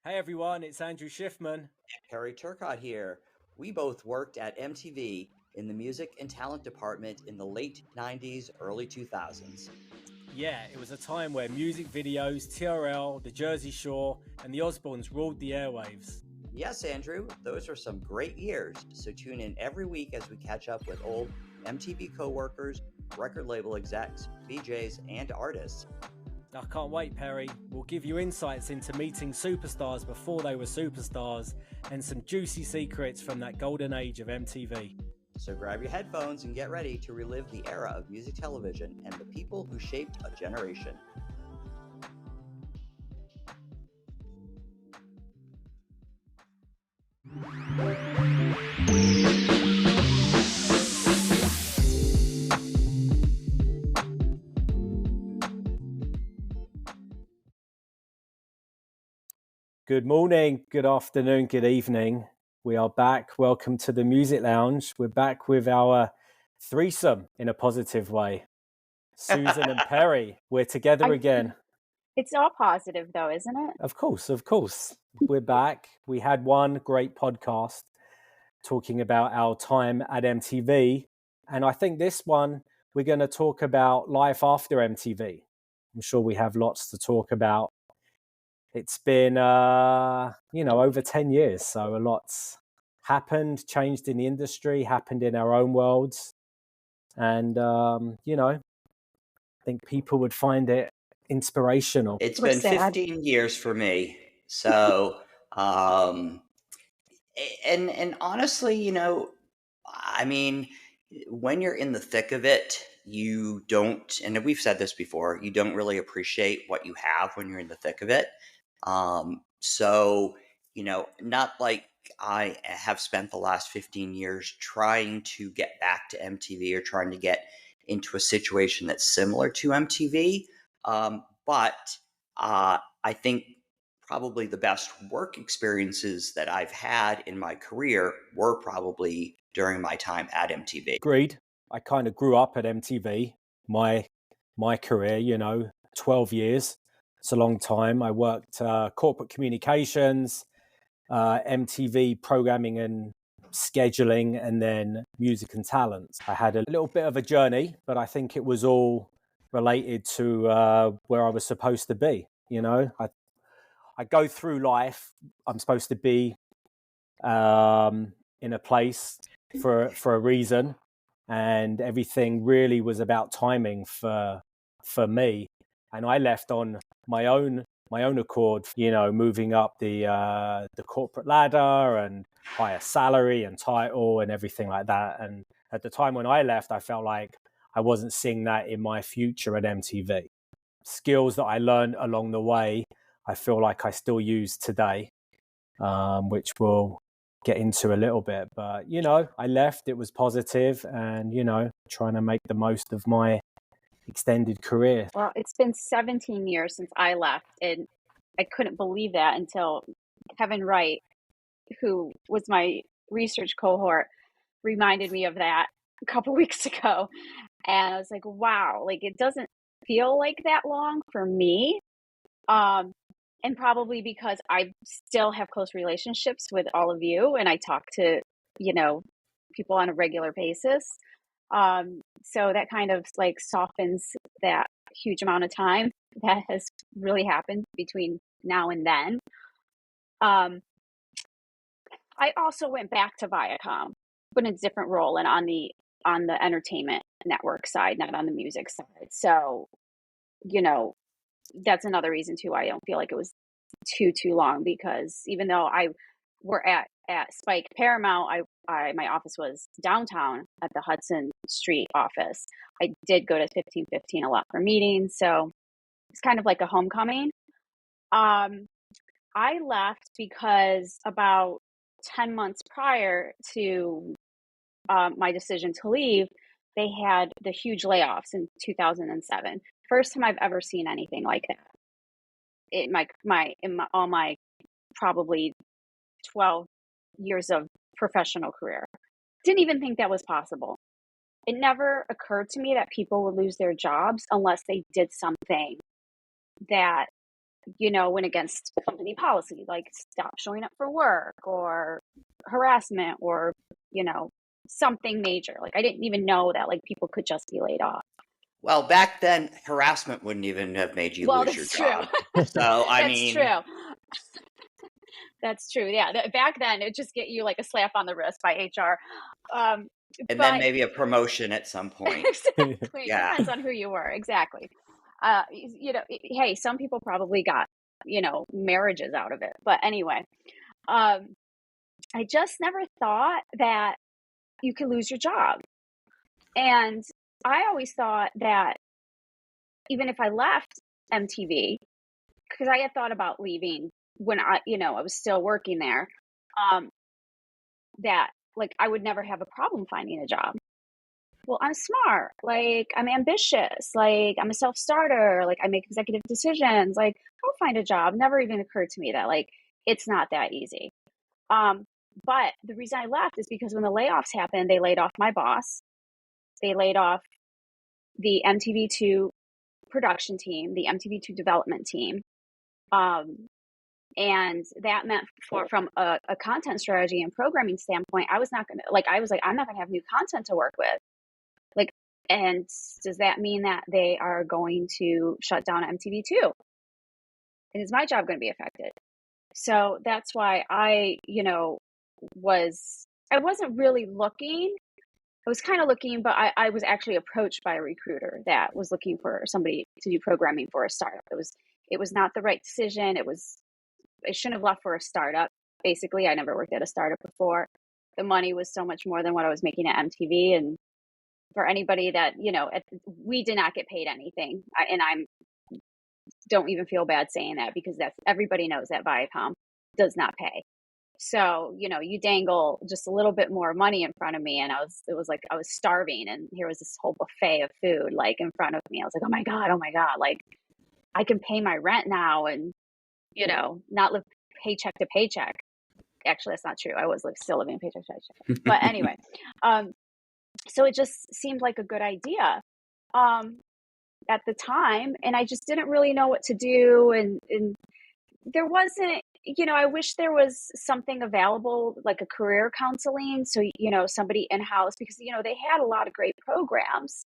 Hey everyone, it's Andrew Schiffman. Harry Turcotte here. We both worked at MTV in the music and talent department in the late 90s, early 2000s. Yeah, it was a time where music videos, TRL, The Jersey Shore, and the Osbournes ruled the airwaves. Yes, Andrew, those are some great years. So tune in every week as we catch up with old MTV co-workers, record label execs, VJs, and artists. I can't wait, Perry. We'll give you insights into meeting superstars before they were superstars and some juicy secrets from that golden age of MTV. So grab your headphones and get ready to relive the era of music television and the people who shaped a generation. Good morning, good afternoon, good evening. We are back. Welcome to the Music Lounge. We're back with our threesome in a positive way. Susan and Perry, we're together again. It's all positive though, isn't it? Of course. We're back. We had one great podcast talking about our time at MTV. And I think this one, we're going to talk about life after MTV. I'm sure we have lots to talk about. It's been, over 10 years. So a lot's happened, changed in the industry, happened in our own worlds. And, I think people would find it inspirational. It's been 15 years for me. So, and honestly, when you're in the thick of it, you don't, and we've said this before, you don't really appreciate what you have when you're in the thick of it. Not like I have spent the last 15 years trying to get back to MTV or trying to get into a situation that's similar to MTV. But I think probably the best work experiences that I've had in my career were probably during my time at MTV. Agreed. I kind of grew up at MTV. My career, 12 years. It's a long time. I worked corporate communications, MTV programming and scheduling, and then music and talent. I had a little bit of a journey, but I think it was all related to where I was supposed to be. I go through life. I'm supposed to be in a place for a reason, and everything really was about timing for me. And I left on my own accord, moving up the corporate ladder and higher salary and title and everything like that. And at the time when I left, I felt like I wasn't seeing that in my future at MTV. Skills that I learned along the way, I feel like I still use today, which we'll get into a little bit. But, I left, it was positive, and, trying to make the most of my extended career. Well, it's been 17 years since I left, and I couldn't believe that until Kevin Wright, who was my research cohort, reminded me of that a couple weeks ago. And I was like, wow, like it doesn't feel like that long for me. And probably because I still have close relationships with all of you, and I talk to, people on a regular basis. So that kind of like softens that huge amount of time that has really happened between now and then. I also went back to Viacom, but in a different role and on the entertainment network side, not on the music side. So, that's another reason too why I don't feel like it was too long, because even though I were at Spike Paramount, my office was downtown at the Hudson Street office. I did go to 1515 a lot for meetings, so it's kind of like a homecoming. I left because about 10 months prior to my decision to leave, they had the huge layoffs in 2007. First time I've ever seen anything like that. In all my probably 12 years of professional career. Didn't even think that was possible. It never occurred to me that people would lose their jobs unless they did something that went against company policy, like stop showing up for work or harassment or, something major. Like I didn't even know that like people could just be laid off. Well, back then, harassment wouldn't even have made you lose your That's true. job. So, I That's mean, true. That's true. Yeah. Back then it just get you like a slap on the wrist by HR. and then But maybe a promotion at some point. exactly. Yeah. Depends on who you were. Exactly. Hey, some people probably got, marriages out of it. But anyway, I just never thought that you could lose your job. And I always thought that even if I left MTV, because I had thought about leaving when I was still working there, that like I would never have a problem finding a job. Well, I'm smart, like I'm ambitious, like I'm a self-starter, like I make executive decisions, like I'll find a job. Never even occurred to me that like it's not that easy. But the reason I left is because when the layoffs happened, they laid off my boss. They laid off the MTV2 production team, the MTV2 development team. And that meant from a content strategy and programming standpoint, I was like, I'm not going to have new content to work with. Like, and does that mean that they are going to shut down MTV2? And is my job going to be affected? So that's why I wasn't really looking. I was kind of looking, but I was actually approached by a recruiter that was looking for somebody to do programming for a startup. It was not the right decision. I shouldn't have left for a startup. Basically, I never worked at a startup before. The money was so much more than what I was making at MTV. And for anybody that, we did not get paid anything. Don't even feel bad saying that because everybody knows that Viacom does not pay. So, you dangle just a little bit more money in front of me. And it was like I was starving. And here was this whole buffet of food like in front of me. I was like, oh my God, like I can pay my rent now and, not live paycheck to paycheck. Actually, that's not true. I was still living paycheck to paycheck. But anyway, so it just seemed like a good idea at the time. And I just didn't really know what to do. And there wasn't, I wish there was something available, like a career counseling. So, somebody in-house, because, they had a lot of great programs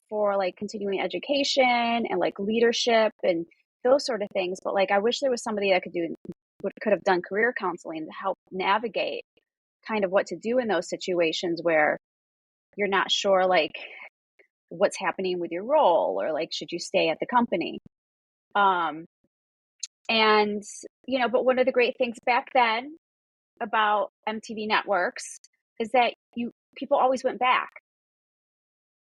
for like continuing education and like leadership and those sort of things. But like, I wish there was somebody that could have done career counseling to help navigate kind of what to do in those situations where you're not sure like what's happening with your role or like, should you stay at the company? And, but one of the great things back then about MTV networks is that people always went back.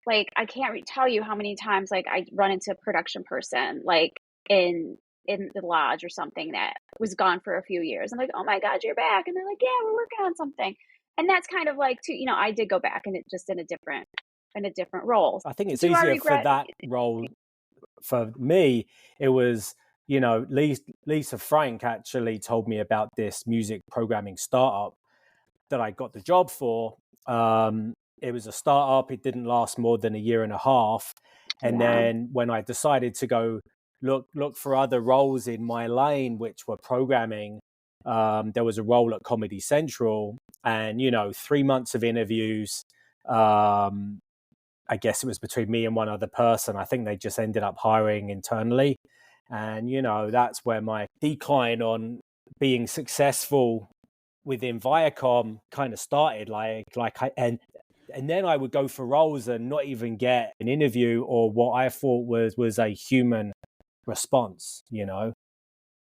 Like, I can't tell you how many times like I run into a production person, like in the lodge or something that was gone for a few years. I'm like, oh my God, you're back. And they're like, yeah, we're working on something. And that's kind of like, too, I did go back and it just in a different role. I think it's easier for that role. For me, it was, Lisa Frank actually told me about this music programming startup that I got the job for. It was a startup. It didn't last more than a year and a half. And then when I decided to go look for other roles in my lane, which were programming, there was a role at Comedy Central and, 3 months of interviews. I guess it was between me and one other person. I think they just ended up hiring internally. And, that's where my decline on being successful within Viacom kind of started. And then I would go for roles and not even get an interview or what I thought was a human response,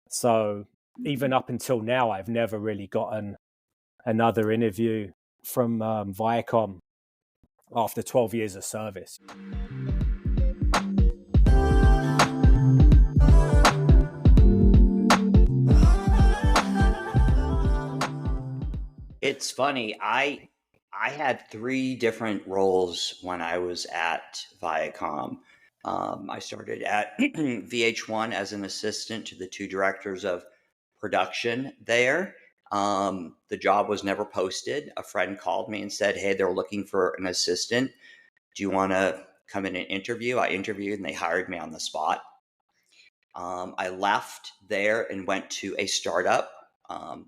So even up until now, I've never really gotten another interview from Viacom after 12 years of service. It's funny. I had 3 different roles when I was at Viacom. I started at VH1 as an assistant to the 2 directors of production there. The job was never posted. A friend called me and said, hey, they're looking for an assistant. Do you want to come in and interview? I interviewed and they hired me on the spot. I left there and went to a startup,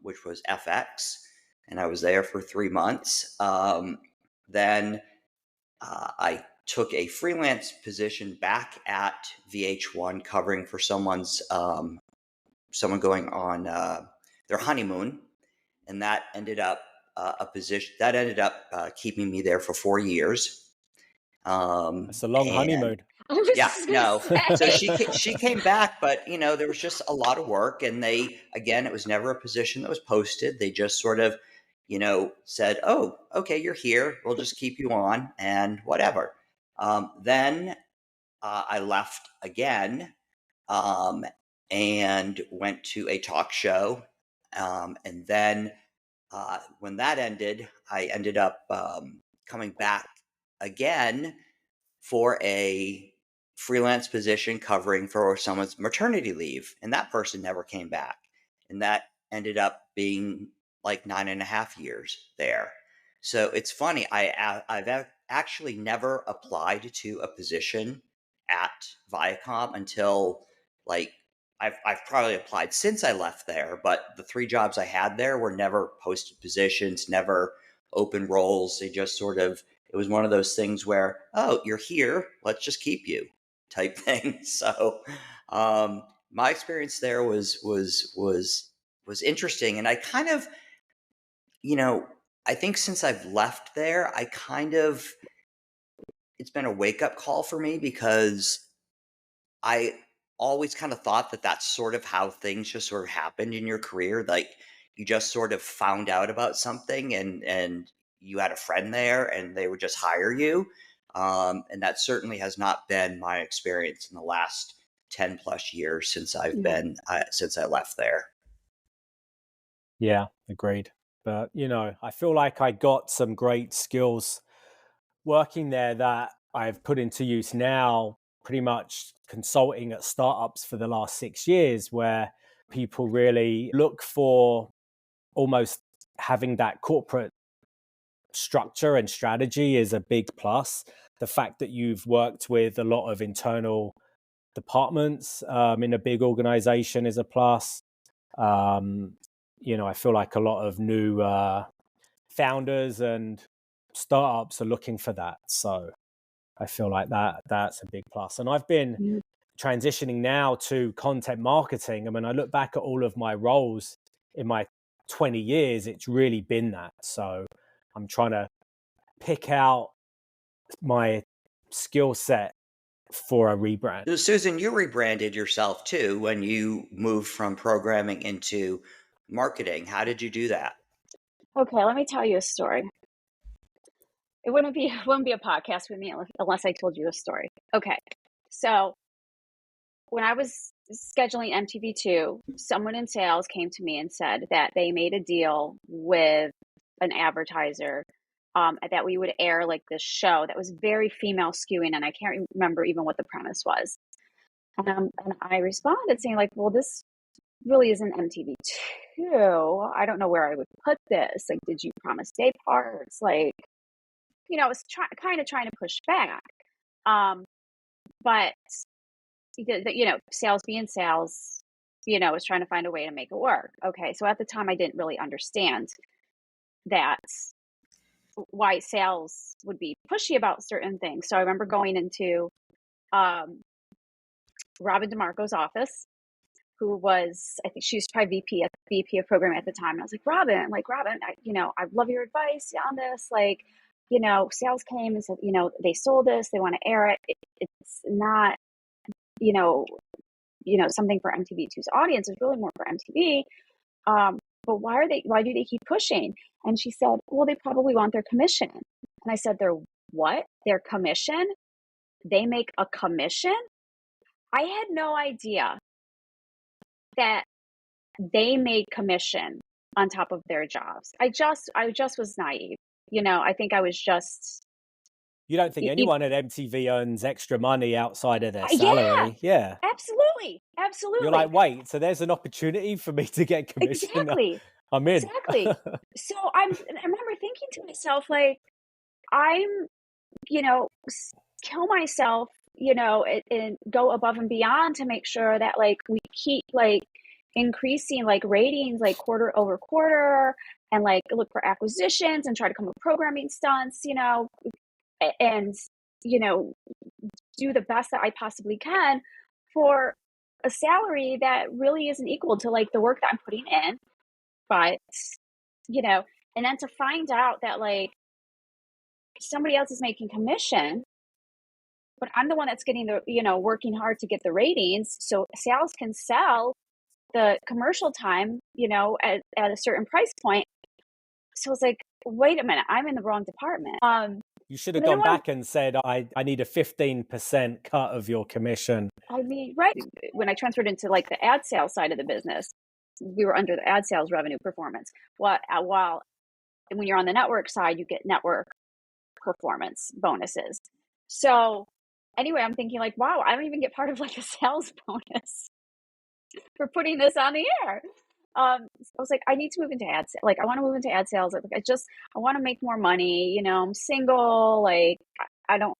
which was FX, and I was there for 3 months. Then I took a freelance position back at VH1, covering for someone going on their honeymoon, and that ended up keeping me there for 4 years. It's a long And honeymoon. I was yeah, just gonna no. So say. she came back, but there was just a lot of work, and it was never a position that was posted. They just sort of, said, "Oh, okay, you're here. We'll just keep you on and whatever." Then I left again, um, and went to a talk show, and then when that ended, I ended up coming back again for a freelance position covering for someone's maternity leave, and that person never came back, and that ended up being like 9.5 years there. So it's funny, I've actually never applied to a position at Viacom until, like, I've probably applied since I left there, but the 3 jobs I had there were never posted positions, never open roles. They just sort of, it was one of those things where, "Oh, you're here, let's just keep you," type thing. So my experience there was interesting, and I kind of, I think since I've left there, it's been a wake up call for me, because I always kind of thought that that's sort of how things just sort of happened in your career. Like, you just sort of found out about something, and you had a friend there and they would just hire you. And that certainly has not been my experience in the last 10 plus years since since I left there. Yeah, agreed. But, I feel like I got some great skills working there that I've put into use now, pretty much consulting at startups for the last 6 years, where people really look for almost having that corporate structure and strategy is a big plus. The fact that you've worked with a lot of internal departments in a big organization is a plus. I feel like a lot of new founders and startups are looking for that. So I feel like that's a big plus. And I've been transitioning now to content marketing. I mean, I look back at all of my roles in my 20 years, it's really been that. So I'm trying to pick out my skill set for a rebrand. So, Susan, you rebranded yourself too when you moved from programming into marketing. How did you do that? Okay, let me tell you a story. It wouldn't be a podcast with me unless I told you a story. Okay, so when I was scheduling MTV2, someone in sales came to me and said that they made a deal with an advertiser that we would air like this show that was very female skewing, and I can't remember even what the premise was. And I responded saying, like, well, this really isn't MTV2. I don't know where I would put this. Like, did you promise day parts? Like, I was kind of trying to push back. But sales being sales, was trying to find a way to make it work. Okay, so at the time I didn't really understand that why sales would be pushy about certain things. So I remember going into Robin DeMarco's office, who was, I think she was probably VP of program at the time. And I was like, Robin, I love your advice on this. Like, sales came and said, they sold this, they want to air it. It's not, something for MTV2's audience. It's really more for MTV. But why do they keep pushing? And she said, well, they probably want their commission. And I said, their what? Their commission? They make a commission? I had no idea that they made commission on top of their jobs. I just was naive. I think I was just. You don't think anyone at MTV earns extra money outside of their salary? Yeah. Absolutely. You're like, wait, so there's an opportunity for me to get commission? Exactly. I'm in. Exactly. So I remember thinking to myself, like, I'm, kill myself and go above and beyond to make sure that like we keep like increasing like ratings like quarter over quarter, and like look for acquisitions and try to come up with programming stunts, and do the best that I possibly can for a salary that really isn't equal to like the work that I'm putting in. But and then to find out that like somebody else is making commission, but I'm the one that's getting the working hard to get the ratings so sales can sell the commercial time at a certain price point. So it's like, wait a minute, I'm in the wrong department. You should have gone back and said, I need a 15% cut of your commission. I mean, right. When I transferred into like the ad sales side of the business, we were under the ad sales revenue performance. While when you're on the network side, you get network performance bonuses. So anyway, I'm thinking like, wow, I don't even get part of like a sales bonus for putting this on the air. I was like, I need to move into ad sales. Like, I want to move into ad sales. Like, I want to make more money. I'm single. Like, I don't,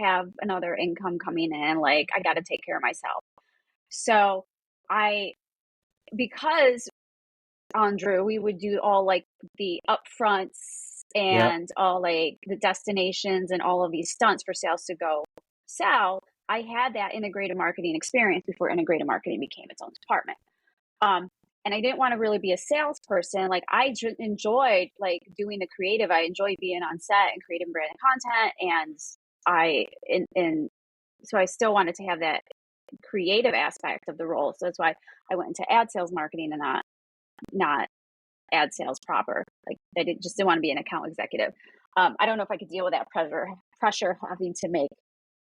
have another income coming in. Like, I got to take care of myself. So because Andrew, we would do all like the upfronts and all like the destinations and all of these stunts for sales to go sell. I had that integrated marketing experience before integrated marketing became its own department. And I didn't want to really be a salesperson. Like I enjoyed like doing the creative. I enjoyed being on set and creating branded content. And so I still wanted to have that creative aspect of the role. So that's why I went into ad sales marketing and not ad sales proper. Like I just didn't want to be an account executive. I don't know if I could deal with that pressure having to make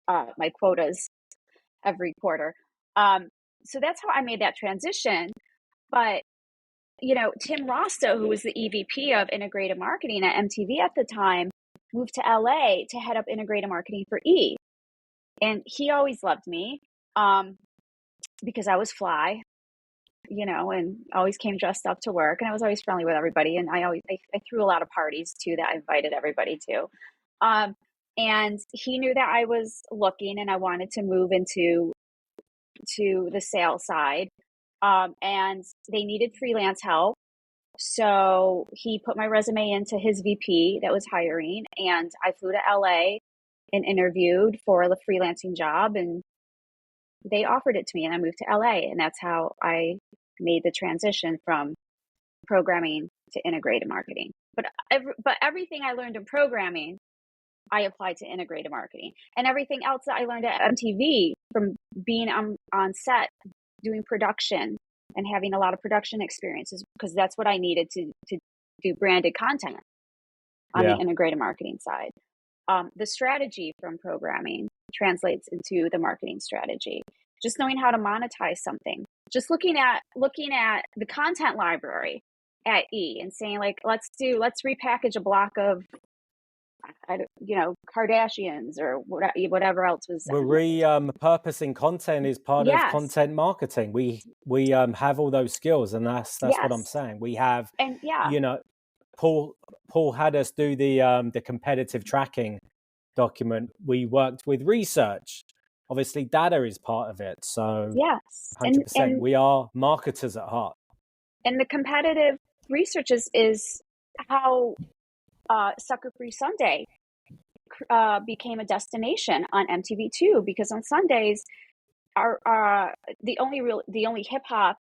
my quotas every quarter. So that's how I made that transition. But, Tim Rosta, who was the EVP of integrated marketing at MTV at the time, moved to LA to head up integrated marketing for E. And he always loved me because I was fly, and always came dressed up to work. And I was always friendly with everybody. And I threw a lot of parties too that I invited everybody to. And he knew that I was looking and I wanted to move into the sales side. And they needed freelance help. So he put my resume into his VP that was hiring, and I flew to LA and interviewed for the freelancing job, and they offered it to me, and I moved to LA, and that's how I made the transition from programming to integrated marketing. But everything I learned in programming, I applied to integrated marketing, and everything else that I learned at MTV from being on set, doing production and having a lot of production experiences, because that's what I needed to do branded content on the integrated marketing side. The strategy from programming translates into the marketing strategy. Just knowing how to monetize something, just looking at the content library at E and saying like, let's repackage a block of Kardashians or whatever else was. We're repurposing content is part of content marketing. We have all those skills, and that's what I'm saying. We have, Paul had us do the competitive tracking document. We worked with research. Obviously, data is part of it. So 100%, we are marketers at heart. And the competitive research is how Sucker Free Sunday became a destination on MTV2, because on Sundays the only hip hop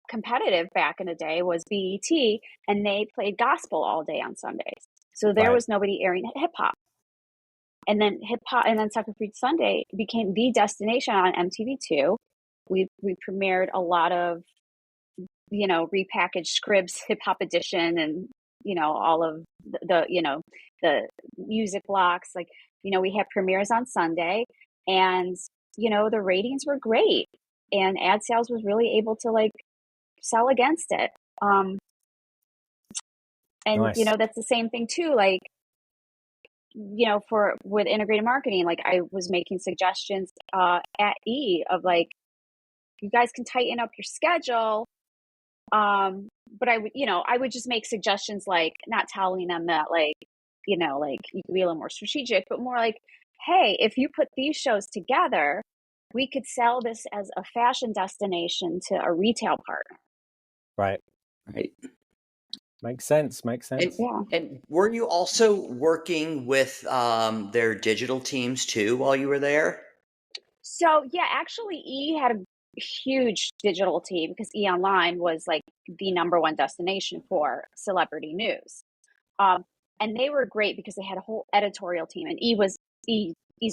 competitive back in the day was BET, and they played gospel all day on Sundays. So there was nobody airing hip hop. And then Sucker Free Sunday became the destination on MTV2. We premiered a lot of repackaged Scribs Hip Hop Edition, and all of the music blocks. Like, we had premieres on Sunday, and the ratings were great, and ad sales was really able to like sell against it. And nice. That's the same thing too. Like, with integrated marketing, like I was making suggestions at E of like, you guys can tighten up your schedule. But I would just make suggestions, like not telling them that like, like you can be a little more strategic, but more like, hey, if you put these shows together, we could sell this as a fashion destination to a retail partner. Right. Right. Makes sense. And, Yeah. and were you also working with their digital teams too while you were there? So yeah, actually E had a huge digital team because E Online was like the number one destination for celebrity news. Um, and they were great because they had a whole editorial team, and E's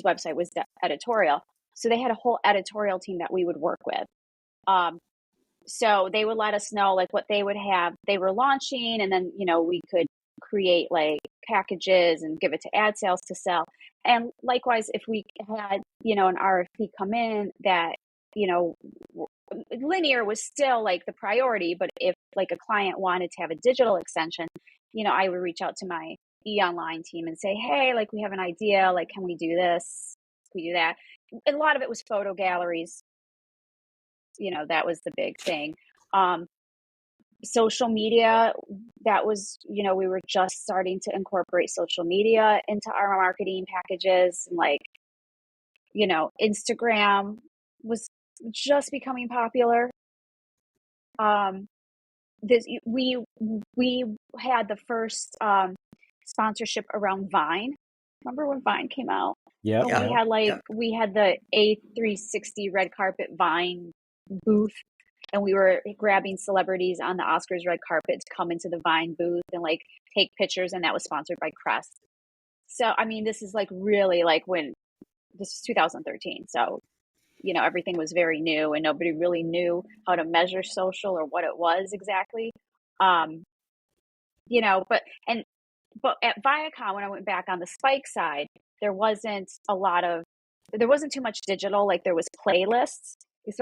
website was editorial. So they had a whole editorial team that we would work with. So they would let us know like what they would have they were launching, and then we could create like packages and give it to ad sales to sell. And likewise, if we had an RFP come in that linear was still like the priority, but if like a client wanted to have a digital extension, I would reach out to my E-Online team and say, hey, like we have an idea, like can we do this? Can we do that? A lot of it was photo galleries. That was the big thing. Social media, that was, we were just starting to incorporate social media into our marketing packages. And like, Instagram was just becoming popular. We had the first sponsorship around Vine. Remember when Vine came out? Yeah. We had the A360 red carpet Vine booth, and we were grabbing celebrities on the Oscars red carpet to come into the Vine booth and like take pictures, and that was sponsored by Crest. So I mean, this is like really like when this is 2013. So everything was very new, and nobody really knew how to measure social or what it was exactly. But at Viacom, when I went back on the Spike side, there wasn't too much digital. Like there was playlists,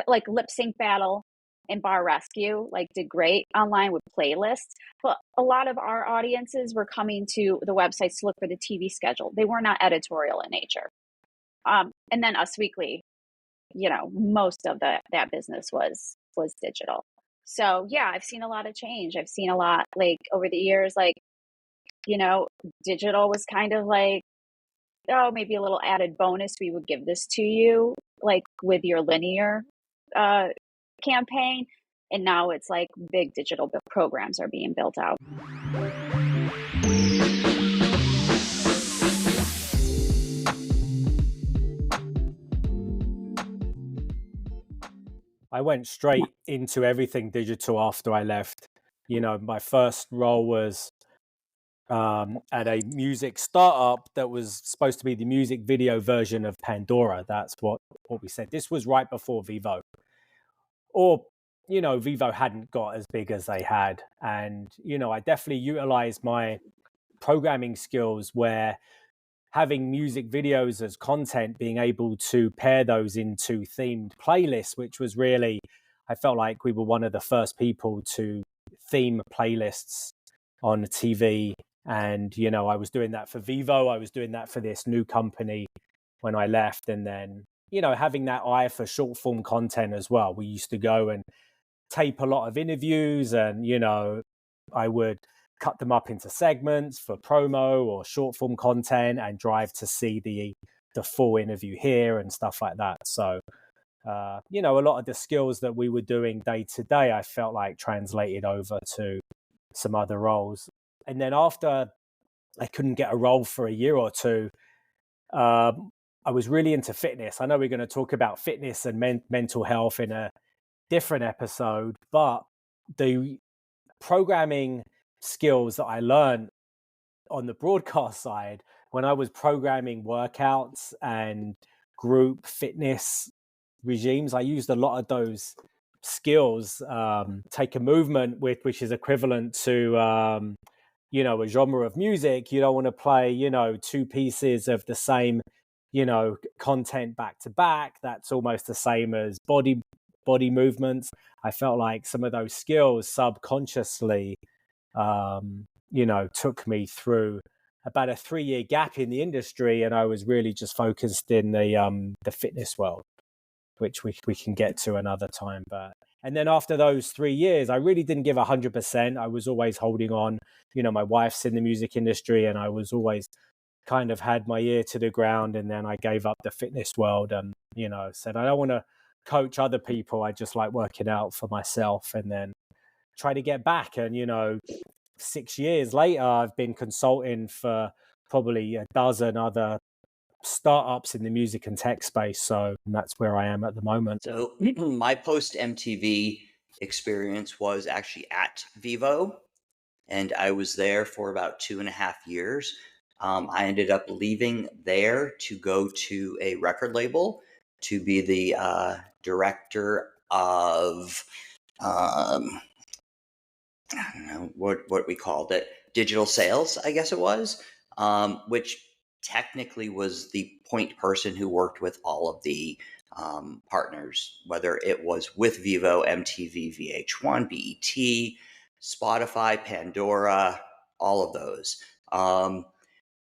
like Lip Sync Battle and Bar Rescue, like did great online with playlists. But a lot of our audiences were coming to the websites to look for the TV schedule. They were not editorial in nature. And then Us Weekly, most of that business was digital. So yeah, I've seen a lot of change. I've seen a lot like over the years, like, digital was kind of like, oh, maybe a little added bonus. We would give this to you, like with your linear campaign. And now it's like big digital programs are being built out. I went straight into everything digital after I left. My first role was at a music startup that was supposed to be the music video version of Pandora. That's what we said. This was right before Vivo. Or, Vivo hadn't got as big as they had. And, I definitely utilized my programming skills where having music videos as content, being able to pair those into themed playlists, which was really, I felt like we were one of the first people to theme playlists on TV. And, I was doing that for Vivo. I was doing that for this new company when I left. And then, having that eye for short form content as well. We used to go and tape a lot of interviews, and, I would cut them up into segments for promo or short form content and drive to see the full interview here and stuff like that. So, a lot of the skills that we were doing day to day, I felt like translated over to some other roles. And then after I couldn't get a role for a year or two, I was really into fitness. I know we're going to talk about fitness and mental health in a different episode, but the programming skills that I learned on the broadcast side when I was programming workouts and group fitness regimes, I used a lot of those skills. Take a movement which is equivalent to a genre of music. You don't want to play two pieces of the same content back to back. That's almost the same as body movements. I felt like some of those skills subconsciously took me through about a 3-year gap in the industry, and I was really just focused in the fitness world, which we can get to another time. And then after those 3 years, I really didn't give 100%. I was always holding on. My wife's in the music industry, and I was always kind of had my ear to the ground, and then I gave up the fitness world and, said, I don't want to coach other people. I just like working out for myself, and then try to get back. And, 6 years later, I've been consulting for probably a dozen other startups in the music and tech space. So that's where I am at the moment. So my post MTV experience was actually at Vivo, and I was there for about 2.5 years. I ended up leaving there to go to a record label to be the director of, I don't know what we called it, digital sales, I guess it was, which technically was the point person who worked with all of the partners, whether it was with Vivo, MTV, VH1, BET, Spotify, Pandora, all of those.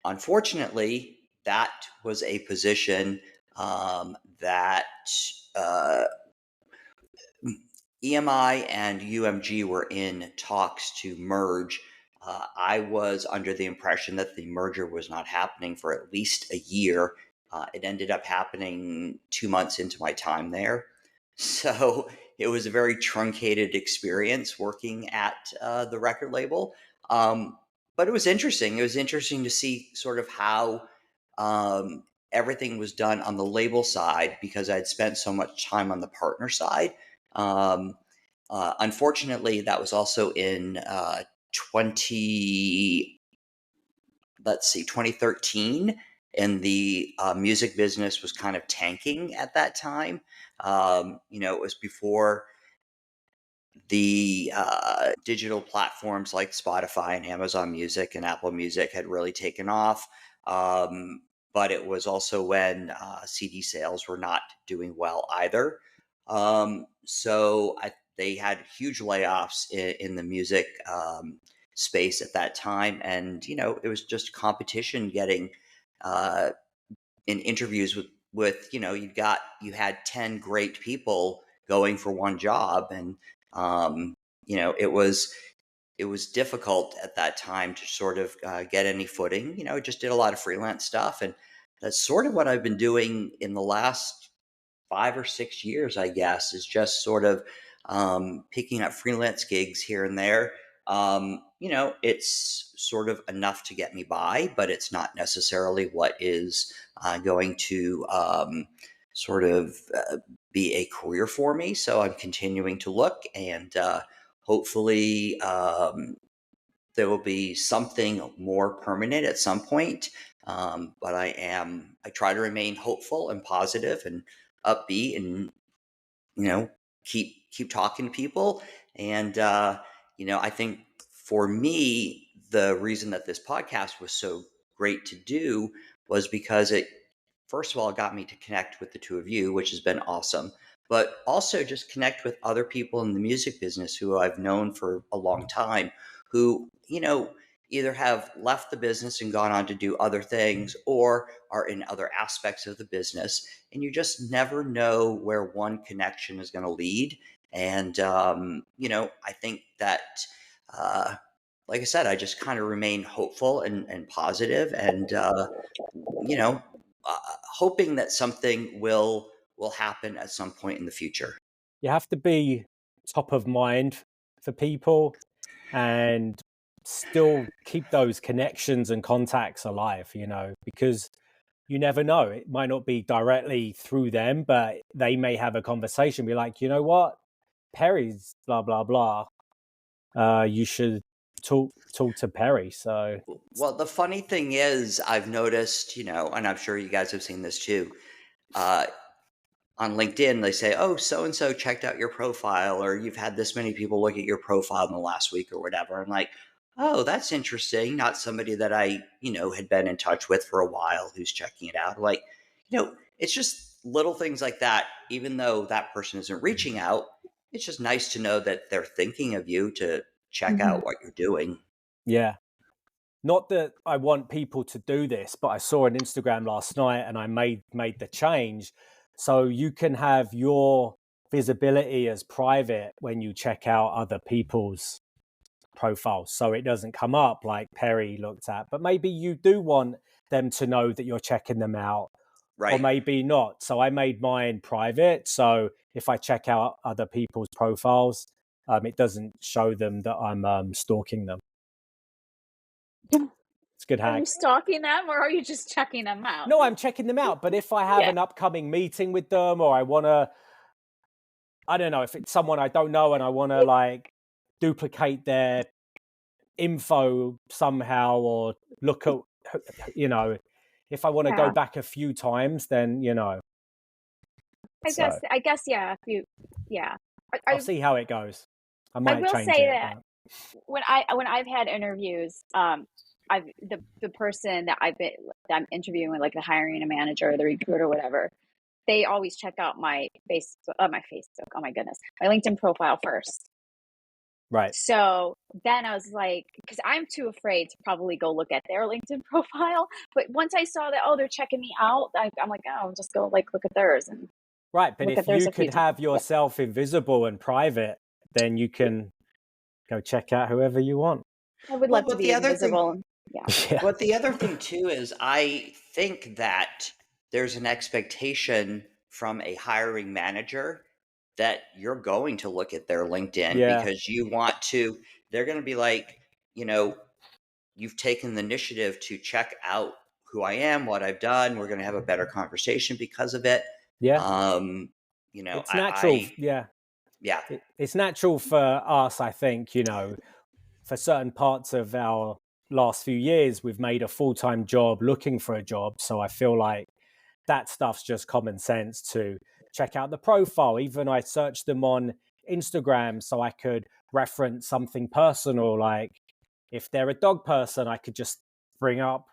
Unfortunately, that was a position that EMI and UMG were in talks to merge. I was under the impression that the merger was not happening for at least a year. It ended up happening 2 months into my time there. So it was a very truncated experience working at the record label. But it was interesting. It was interesting to see sort of how everything was done on the label side, because I'd spent so much time on the partner side. Unfortunately, that was also in 2013, and the music business was kind of tanking at that time. It was before the digital platforms like Spotify and Amazon Music and Apple Music had really taken off. But it was also when CD sales were not doing well either. So they had huge layoffs in the music space at that time. And, it was just competition getting in interviews with you had 10 great people going for one job. And, it was difficult at that time to sort of get any footing. Just did a lot of freelance stuff. And that's sort of what I've been doing in the last 5 or 6 years, I guess, is just sort of picking up freelance gigs here and there. It's sort of enough to get me by, but it's not necessarily what is going to sort of be a career for me. So I'm continuing to look, and hopefully there will be something more permanent at some point. But I try to remain hopeful and positive and upbeat, and keep talking to people. And I think for me, the reason that this podcast was so great to do was because it, first of all, got me to connect with the two of you, which has been awesome, but also just connect with other people in the music business who I've known for a long time, who either have left the business and gone on to do other things, or are in other aspects of the business. And you just never know where one connection is going to lead. And, I think that, like I said, I just kind of remain hopeful and positive, and, hoping that something will happen at some point in the future. You have to be top of mind for people and still keep those connections and contacts alive, because you never know. It might not be directly through them, but they may have a conversation, be like, you know what, Perry's blah, blah, blah. You should talk to Perry. So, well, the funny thing is, I've noticed, and I'm sure you guys have seen this too, on LinkedIn, they say, oh, so-and-so checked out your profile, or you've had this many people look at your profile in the last week or whatever. I'm like, oh, that's interesting. Not somebody that I, had been in touch with for a while who's checking it out. Like, it's just little things like that. Even though that person isn't reaching out, it's just nice to know that they're thinking of you to check out what you're doing. Yeah. Not that I want people to do this, but I saw an Instagram last night and I made the change. So you can have your visibility as private when you check out other people's profiles. So it doesn't come up like Perry looked at. But maybe you do want them to know that you're checking them out, Right. or maybe not. So I made mine private. So if I check out other people's profiles, it doesn't show them that I'm stalking them. It's a good hack. Are you stalking them, or are you just checking them out? No, I'm checking them out. But if I have an upcoming meeting with them, or I want to, I don't know, if it's someone I don't know and I want to like duplicate their info somehow, or look at, you know, if I want to go back a few times, then, you know. I guess, yeah. If you, yeah. I'll see how it goes. I might will change say it, that when I've had interviews, the person that I'm interviewing with, like the hiring manager or the recruiter or whatever, they always check out my Facebook, oh my goodness, my LinkedIn profile first. Right. So then I was like, because I'm too afraid to probably go look at their LinkedIn profile. But once I saw that, they're checking me out, I'm like, oh, I'll just go like look at theirs. And right. But if you could have yourself invisible and private, then you can go check out whoever you want. I would love to be invisible. Yeah. But the other thing too is I think that there's an expectation from a hiring manager that you're going to look at their LinkedIn because you want to, they're going to be like, you know, you've taken the initiative to check out who I am, what I've done. We're going to have a better conversation because of it. Yeah. You know, it's natural. Yeah. It's natural for us, I think, you know, for certain parts of our last few years, we've made a full-time job looking for a job. So I feel like that stuff's just common sense to check out the profile. Even I searched them on Instagram so I could reference something personal. Like if they're a dog person, I could just bring up,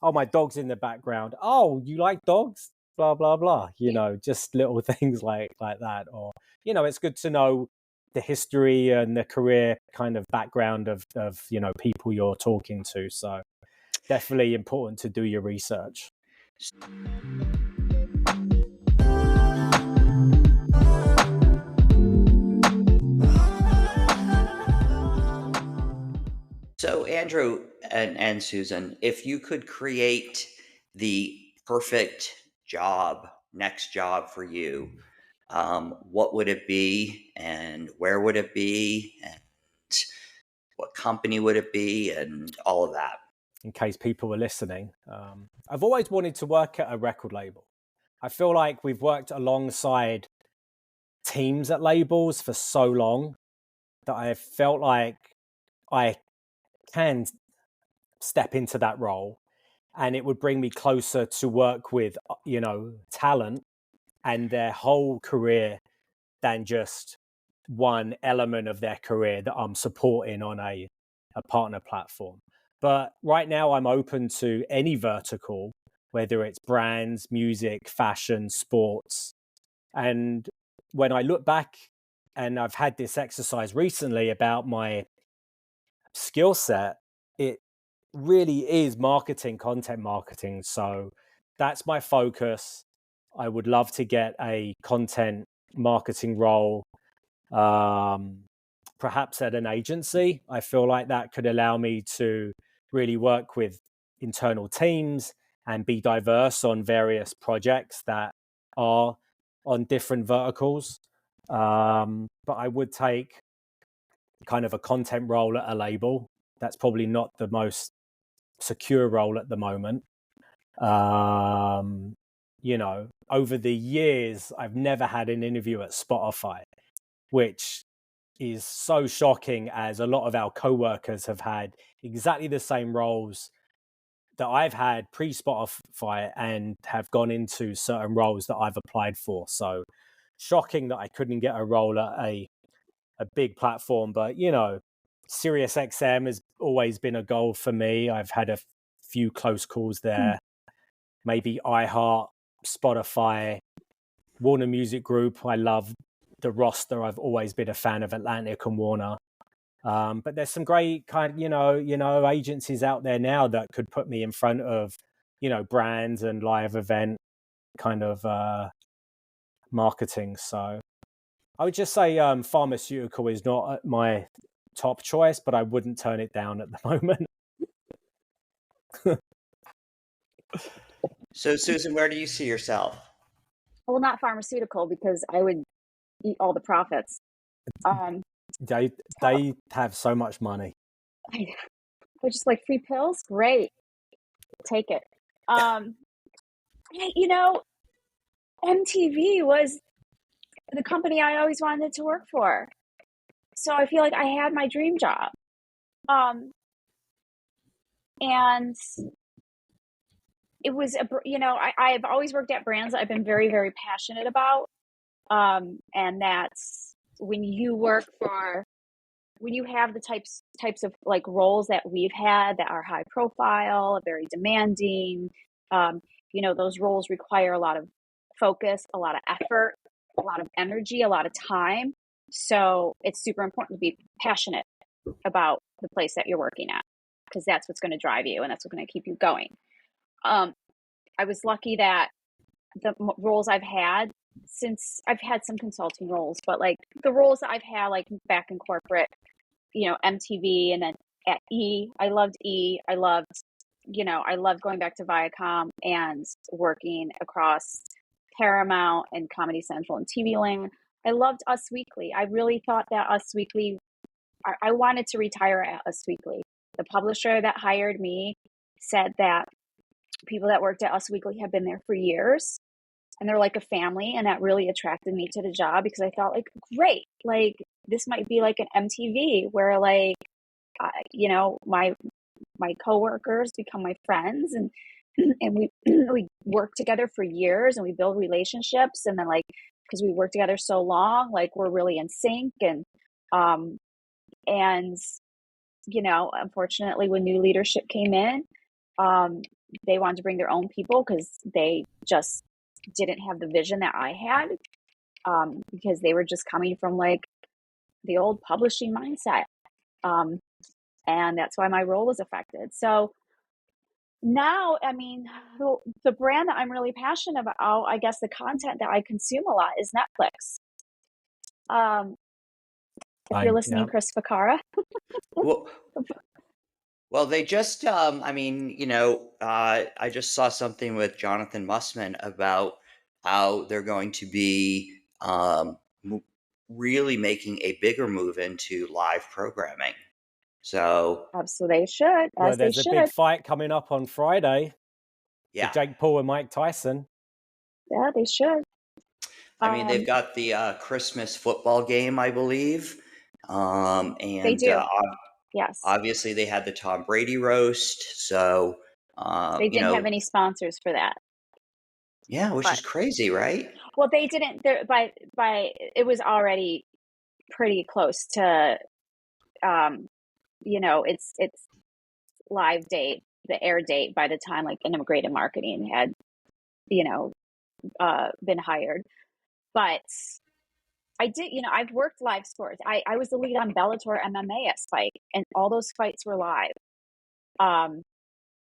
oh, my dog's in the background. Oh, you like dogs? Blah, blah, blah. You know, just little things like that. Or, you know, it's good to know the history and the career kind of background of, you know, people you're talking to. So definitely important to do your research. So Andrew and Susan, if you could create the perfect next job for you, what would it be, and where would it be, and what company would it be, and all of that? In case people were listening, I've always wanted to work at a record label. I feel like we've worked alongside teams at labels for so long that I felt like I can step into that role, and it would bring me closer to work with, you know, talent and their whole career than just one element of their career that I'm supporting on a partner platform. But right now I'm open to any vertical, whether it's brands, music, fashion, sports. And when I look back, and I've had this exercise recently about my skill set, it really is marketing, content marketing. So that's my focus. I would love to get a content marketing role, perhaps at an agency. I feel like that could allow me to really work with internal teams and be diverse on various projects that are on different verticals. But I would take kind of a content role at a label. That's probably not the most secure role at the moment. You know, over the years, I've never had an interview at Spotify, which is so shocking, as a lot of our co-workers have had exactly the same roles that I've had pre-Spotify and have gone into certain roles that I've applied for. So shocking that I couldn't get a role at a big platform. But, you know, Sirius XM has always been a goal for me. I've had a few close calls there. Maybe iHeart, Spotify, Warner Music Group. I love the roster. I've always been a fan of Atlantic and Warner. But there's some great kind of, you know, agencies out there now that could put me in front of, you know, brands and live event kind of marketing. So I would just say pharmaceutical is not my top choice, but I wouldn't turn it down at the moment. So, Susan, where do you see yourself? Well, not pharmaceutical because I would eat all the profits. Um, They have so much money. I just like free pills. Great, take it. You know, MTV was the company I always wanted to work for, so I feel like I had my dream job. And it was I've always worked at brands that I've been very, very passionate about. And that's when you have the types of like roles that we've had that are high profile, very demanding. Those roles require a lot of focus, a lot of effort, a lot of energy, a lot of time. So it's super important to be passionate about the place that you're working at, because that's what's going to drive you and that's what's going to keep you going. I was lucky that the roles I've had, since I've had some consulting roles, but like the roles that I've had, like back in corporate, MTV, and then at E, I loved E. I loved going back to Viacom and working across Paramount and Comedy Central and TV Land. I loved Us Weekly. I really thought that Us Weekly, I wanted to retire at Us Weekly. The publisher that hired me said that people that worked at Us Weekly have been there for years and they're like a family. And that really attracted me to the job because I thought, like, great, like this might be like an MTV where like, my coworkers become my friends, and we we work together for years and we build relationships. And then like, because we work together so long, like we're really in sync. And unfortunately, when new leadership came in, they wanted to bring their own people because they just didn't have the vision that I had, because they were just coming from like the old publishing mindset. And that's why my role was affected. So now, I mean, the brand that I'm really passionate about, I guess the content that I consume a lot is Netflix. If you're listening, Yeah. Chris Ficarra. Well, they just, I just saw something with Jonathan Mussman about how they're going to be really making a bigger move into live programming. So, Absolutely, they should. Well, there's a big fight coming up on Friday. yeah, With Jake Paul and Mike Tyson. Yeah, they should. I mean, they've got the Christmas football game, I believe. And they do. Yes. Obviously, they had the Tom Brady roast. So, they didn't have any sponsors for that. Yeah, which is crazy, right? Well, they didn't. By it was already pretty close to, it's live date, the air date by the time like integrated marketing had, been hired. But I did, I've worked live sports. I was the lead on Bellator MMA at Spike, and all those fights were live.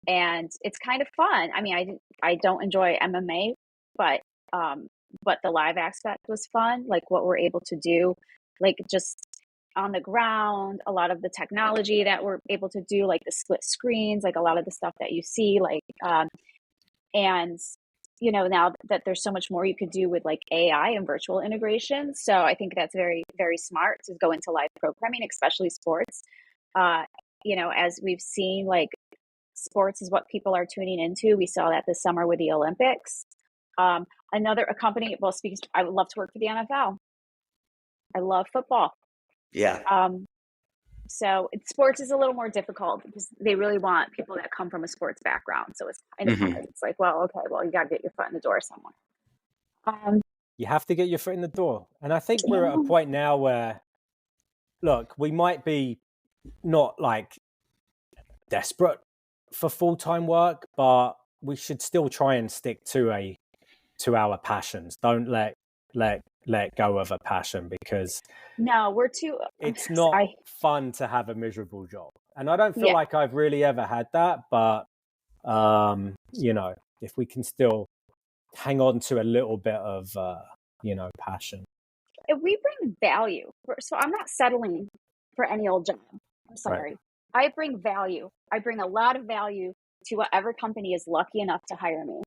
And it's kind of fun. I mean, I don't enjoy MMA, but the live aspect was fun. Like what we're able to do, like just on the ground, a lot of the technology that we're able to do, like the split screens, like a lot of the stuff that you see, like, and now that there's so much more you could do with like AI and virtual integration. So I think that's very, very smart to go into live programming, especially sports. As we've seen, like sports is what people are tuning into. We saw that this summer with the Olympics. A company, I would love to work for the NFL. I love football. Yeah. So sports is a little more difficult because they really want people that come from a sports background. So it's kind of hard. It's like, well, okay, you got to get your foot in the door somewhere. You have to get your foot in the door. And I think we're at a point now where, look, we might be not like desperate for full-time work, but we should still try and stick to our passions. Don't let go of a passion, because it's not fun to have a miserable job. And I don't feel like I've really ever had that, but if we can still hang on to a little bit of passion. If we bring value, so I'm not settling for any old job. I'm sorry. Right. I bring value. I bring a lot of value to whatever company is lucky enough to hire me.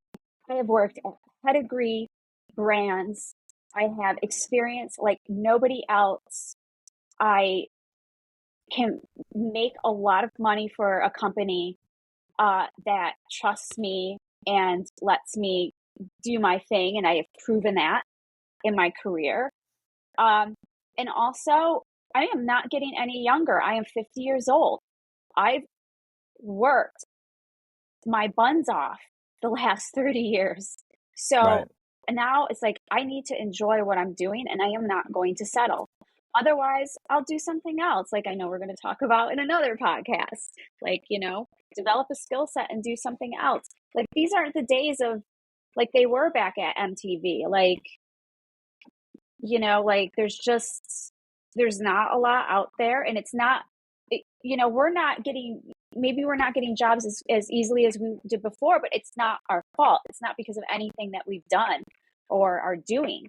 I have worked at pedigree brands. I have experience like nobody else. I can make a lot of money for a company that trusts me and lets me do my thing. And I have proven that in my career. And also, I am not getting any younger. I am 50 years old. I've worked my buns off the last 30 years. So Right. now it's like I need to enjoy what I'm doing and I am not going to settle. Otherwise, I'll do something else. Like I know we're going to talk about in another podcast. Like, develop a skill set and do something else. Like these aren't the days of like they were back at MTV. Like, like there's not a lot out there and it's not, we're not getting jobs as easily as we did before, but it's not our fault. It's not because of anything that we've done or are doing.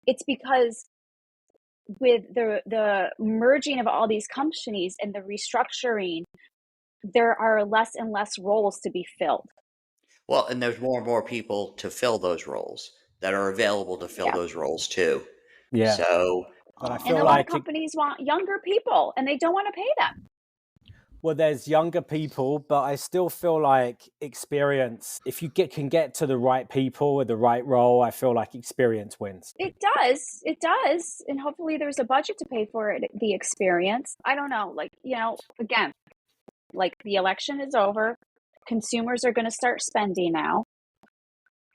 It's because with the merging of all these companies and the restructuring, there are less and less roles to be filled. Well, and there's more and more people to fill those roles that are available to fill those roles too. Yeah. So, But I and feel a lot like of companies want younger people and they don't want to pay them. well, there's younger people, but I still feel like experience, if you can get to the right people with the right role, I feel like experience wins. It does. And hopefully there's a budget to pay for it, the experience. I don't know. Like, again, like the election is over. Consumers are going to start spending now.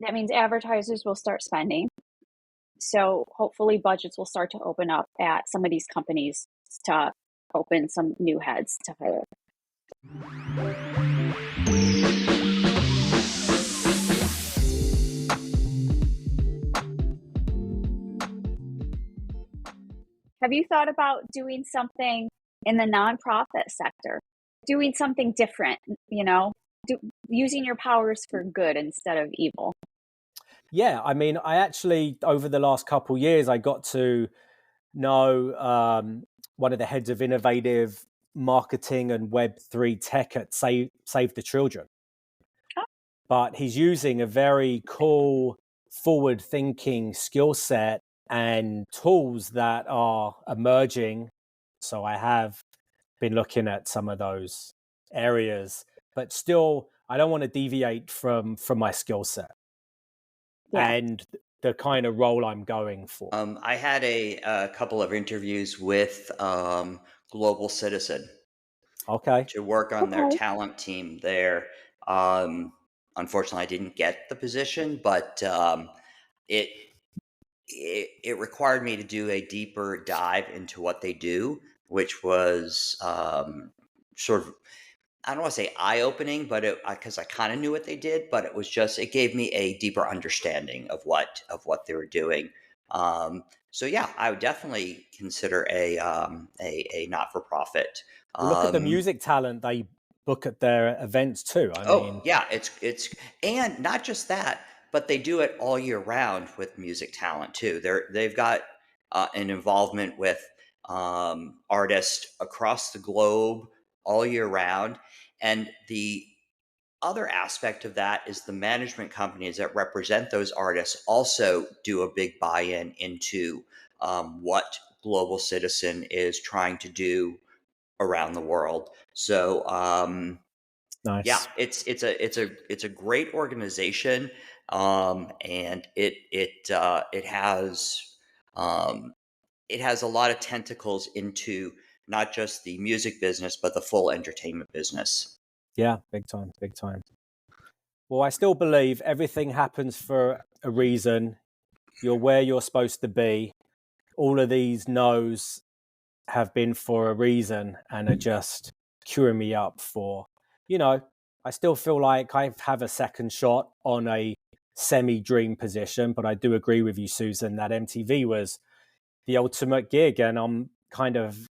That means advertisers will start spending. So hopefully budgets will start to open up at some of these companies to open some new heads to hire. Have you thought about doing something in the nonprofit sector? Doing something different, using your powers for good instead of evil? Yeah, I mean, I actually, over the last couple of years, I got to know one of the heads of innovative marketing and Web3 tech at Save the Children. Oh. But he's using a very cool, forward-thinking skill set and tools that are emerging. So I have been looking at some of those areas, but still, I don't want to deviate from my skill set and the kind of role I'm going for. I had a couple of interviews with Global Citizen. Okay. To work on their talent team there. Unfortunately, I didn't get the position, but it required me to do a deeper dive into what they do, which was sort of, I don't want to say eye-opening, but because I kind of knew what they did, but it gave me a deeper understanding of what they were doing. So yeah, I would definitely consider a not-for-profit. Look at the music talent they book at their events too. I mean, yeah, it's and not just that, but they do it all year round with music talent too. They've got an involvement with artists across the globe all year round, and the other aspect of that is the management companies that represent those artists also do a big buy-in into what Global Citizen is trying to do around the world. So nice. yeah, it's a great organization, and it has a lot of tentacles into not just the music business but the full entertainment business. Yeah, big time. Well, I still believe everything happens for a reason. You're where you're supposed to be. All of these no's have been for a reason and are just queuing me up for, I still feel like I have a second shot on a semi-dream position, but I do agree with you, Susan, that MTV was the ultimate gig, and I'm kind of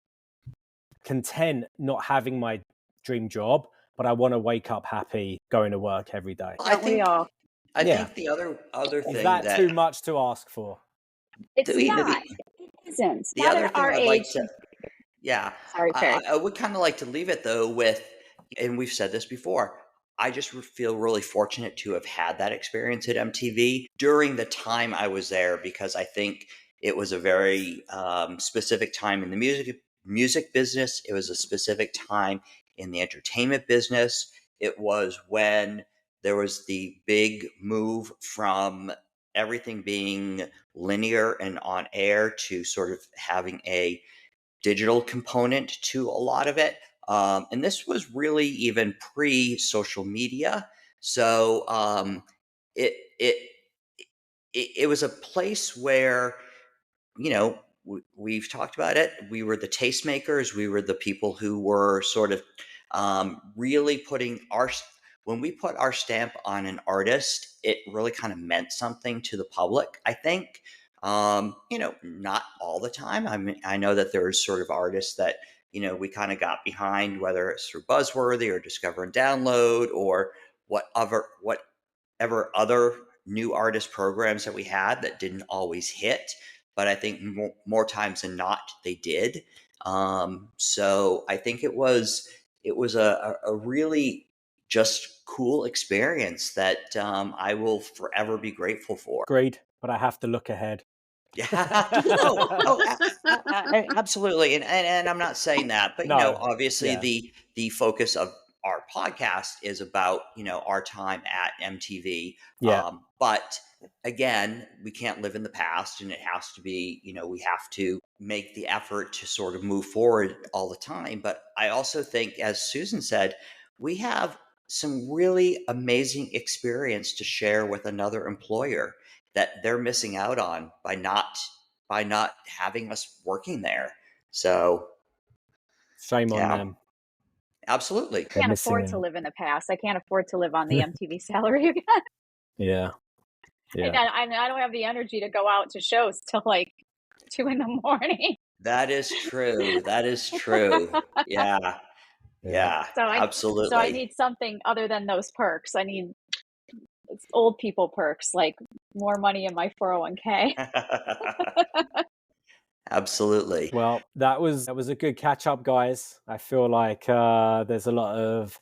content not having my dream job, but I want to wake up happy going to work every day. I think the other thing is that too much to ask for? It's not. It isn't. The not other at thing our I'd age. like to, yeah, Sorry, Perry. I would kind of like to leave it though with, and we've said this before, I just feel really fortunate to have had that experience at MTV during the time I was there, because I think it was a very specific time in the music business. It was a specific time in the entertainment business. It was when there was the big move from everything being linear and on air to sort of having a digital component to a lot of it. And this was really even pre-social media. So it, it, it was a place where, we've talked about it. We were the tastemakers. We were the people who were sort of really putting when we put our stamp on an artist, it really kind of meant something to the public, I think. Not all the time. I mean, I know that there's sort of artists that, we kind of got behind, whether it's through Buzzworthy or Discover and Download or whatever other new artist programs that we had that didn't always hit. But I think more times than not, they did. So I think it was a really just cool experience that I will forever be grateful for. Agreed, but I have to look ahead. Yeah. Absolutely. And I'm not saying that, but No. obviously Yeah. the focus of our podcast is about, our time at MTV. Yeah. But again, we can't live in the past, and it has to be, we have to make the effort to sort of move forward all the time. But I also think, as Susan said, we have some really amazing experience to share with another employer that they're missing out on by not having us working there. So Shame on yeah, them. absolutely. I can't afford to live in the past. I can't afford to live on the MTV salary again. Yeah. And I don't have the energy to go out to shows till like 2 a.m. That is true. That is true. Yeah. Yeah, So I absolutely. need something other than those perks. I need old people perks, like more money in my 401k. Absolutely. Well, that was a good catch up, guys. I feel like there's a lot of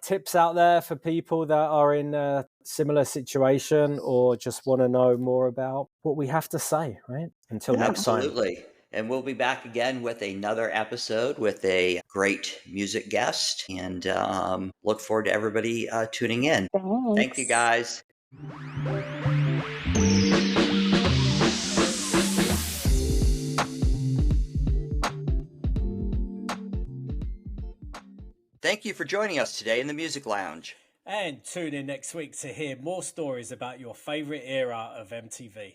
tips out there for people that are in a similar situation or just want to know more about what we have to say, right? Until next time. Absolutely. And we'll be back again with another episode with a great music guest, and look forward to everybody tuning in. Thanks. Thank you, guys. Thank you for joining us today in the Music Lounge. And tune in next week to hear more stories about your favorite era of MTV.